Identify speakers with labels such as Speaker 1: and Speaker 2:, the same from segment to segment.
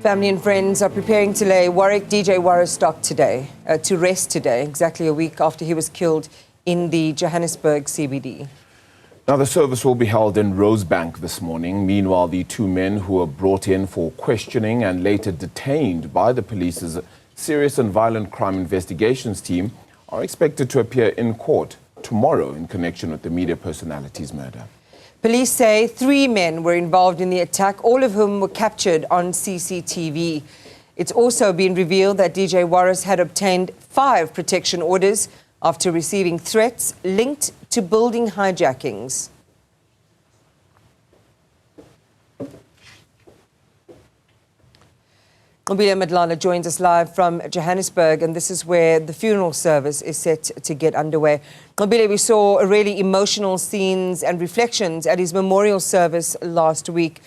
Speaker 1: Family and friends are preparing to lay Warrick DJ Warras to rest today, exactly a week after he was killed in the Johannesburg CBD.
Speaker 2: Now, the service will be held in Rosebank this morning. Meanwhile, the two men who were brought in for questioning and later detained by the police's Serious and Violent Crime Investigations team are expected to appear in court tomorrow in connection with the media personality's murder.
Speaker 1: Police say 3 men were involved in the attack, all of whom were captured on CCTV. It's also been revealed that DJ Warras had obtained 5 protection orders after receiving threats linked to building hijackings. Nqobile Madlala joins us live from Johannesburg, and this is where the funeral service is set to get underway. Nqobile, we saw really emotional scenes and reflections at his memorial service last week.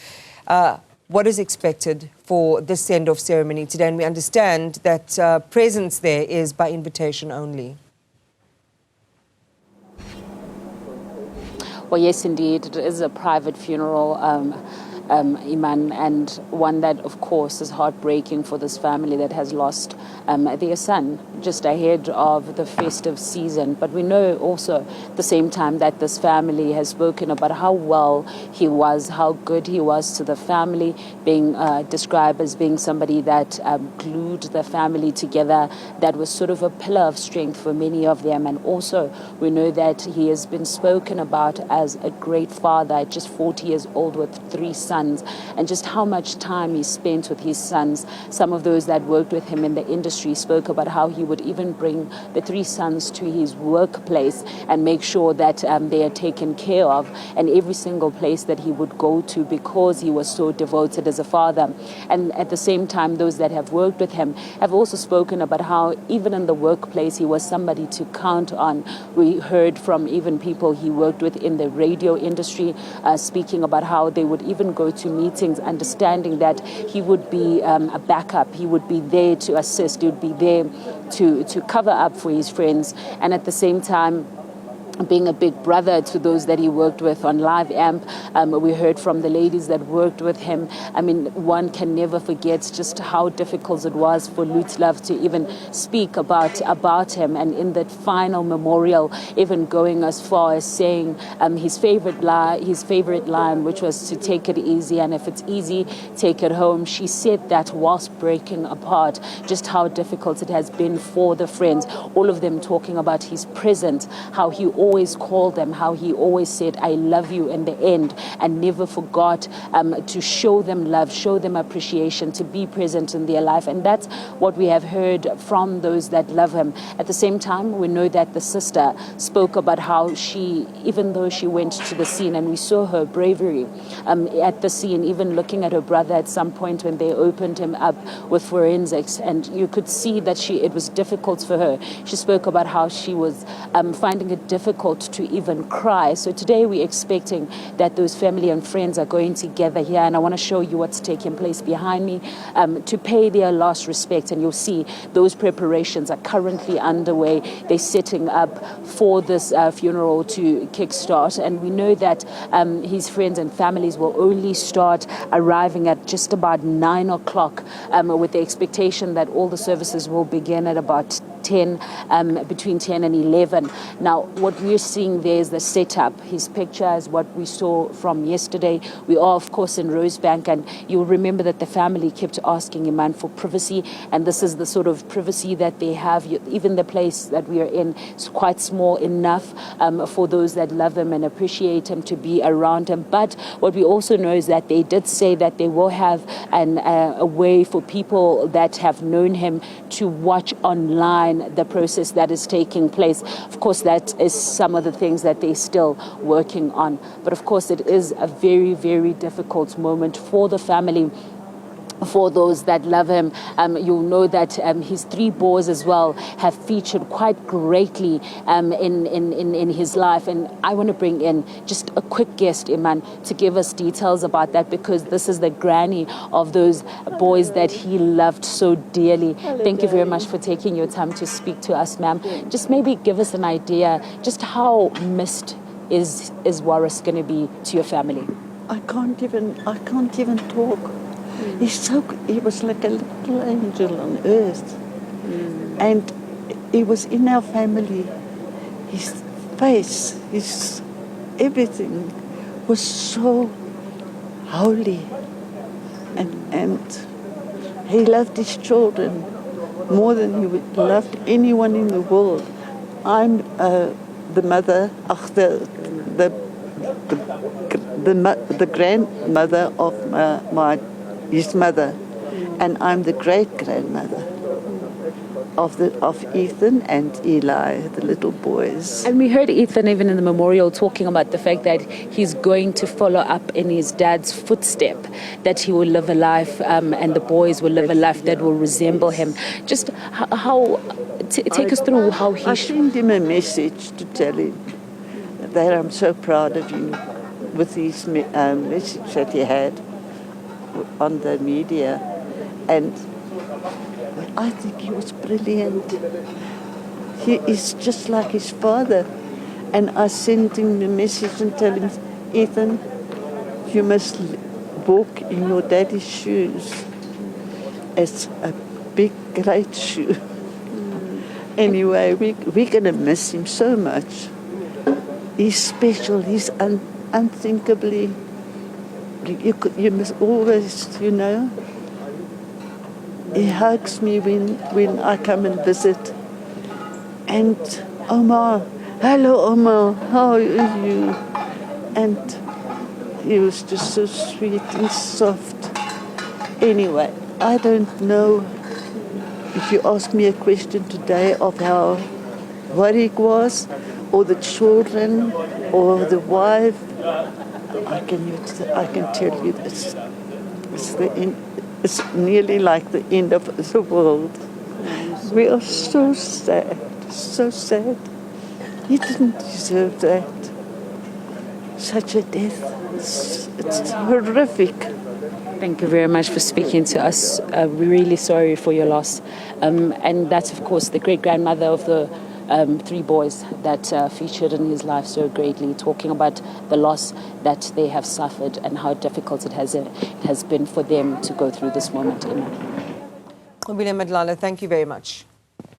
Speaker 1: What is expected for this send-off ceremony today? And we understand that presence there is by invitation only.
Speaker 3: Well, yes, indeed. It is a private funeral, Iman, and one that, of course, is heartbreaking for this family that has lost their son just ahead of the festive season. But we know also at the same time that this family has spoken about how well he was, how good he was to the family, being described as being somebody that glued the family together, that was sort of a pillar of strength for many of them. And also we know that he has been spoken about as a great father at just 40 years old with 3 sons, and just how much time he spent with his sons. Some of those that worked with him in the industry spoke about how he would even bring the 3 sons to his workplace and make sure that they are taken care of, and every single place that he would go to, because he was so devoted as a father. And at the same time, those that have worked with him have also spoken about how even in the workplace he was somebody to count on. We heard from even people he worked with in the radio industry speaking about how they would even go to meetings understanding that he would be a backup, he would be there to assist, he would be there to cover up for his friends, and at the same time being a big brother to those that he worked with on Live Amp. We heard from the ladies that worked with him. I mean, one can never forget just how difficult it was for Lutz to even speak about him, and in that final memorial, even going as far as saying his favorite line, which was to take it easy, and if it's easy, take it home. She said that whilst breaking apart, just how difficult it has been for the friends, all of them talking about his presence, how he always called them, how he always said, I love you in the end, and never forgot to show them love, show them appreciation, to be present in their life. And that's what we have heard from those that love him. At the same time, we know that the sister spoke about how she, even though she went to the scene, and we saw her bravery at the scene, even looking at her brother at some point when they opened him up with forensics, and you could see that it was difficult for her. She spoke about how she was finding it difficult to even cry. So today we're expecting that those family and friends are going together here, and I want to show you what's taking place behind me to pay their last respect, and you'll see those preparations are currently underway. They're setting up for this funeral to kickstart, and we know that his friends and families will only start arriving at just about 9 o'clock with the expectation that all the services will begin at about 10, between 10 and 11. Now, what we're seeing there is the setup. His picture is what we saw from yesterday. We are, of course, in Rosebank, and you'll remember that the family kept asking Iman for privacy, and this is the sort of privacy that they have. Even the place that we are in is quite small enough for those that love him and appreciate him to be around him. But what we also know is that they did say that they will have a way for people that have known him to watch online the process that is taking place. Of course, that is some of the things that they're still working on. But of course, it is a very, very difficult moment for the family, for those that love him. You'll know that his 3 boys as well have featured quite greatly in his life. And I want to bring in just a quick guest, Iman, to give us details about that, because this is the granny of those boys that he loved so dearly. Thank you very much for taking your time to speak to us, ma'am. Just maybe give us an idea just how missed is Warras going to be to your family?
Speaker 4: I can't even talk. He was like a little angel on earth. And he was in our family. His face, his everything was so holy. And he loved his children more than he would loved anyone in the world. I'm the mother, the grandmother of his mother, and I'm the great grandmother of Ethan and Eli, the little boys.
Speaker 3: And we heard Ethan even in the memorial talking about the fact that he's going to follow up in his dad's footstep, that he will live a life and the boys will live a life that will resemble him. Just take us through how he...
Speaker 4: I sent him a message to tell him that I'm so proud of you with his message that he had on the media. And I think he was brilliant. He is just like his father. And I sent him a message and tell him, Ethan, you must walk in your daddy's shoes. It's a big, great shoe. Anyway, we're going to miss him so much. He's special. He's unthinkably... You must always, he hugs me when I come and visit. And Omar, hello Omar, how are you? And he was just so sweet and soft. Anyway, I don't know if you ask me a question today of how Warrick was, or the children, or the wife. I can tell you this. It's nearly like the end of the world. We are so sad, so sad. He didn't deserve that. Such a death. It's horrific.
Speaker 3: Thank you very much for speaking to us. We're really sorry for your loss. And that's, of course, the great-grandmother of the 3 boys that featured in his life so greatly, talking about the loss that they have suffered and how difficult it has been for them to go through this moment.
Speaker 1: Nqobile Madlala, thank you very much.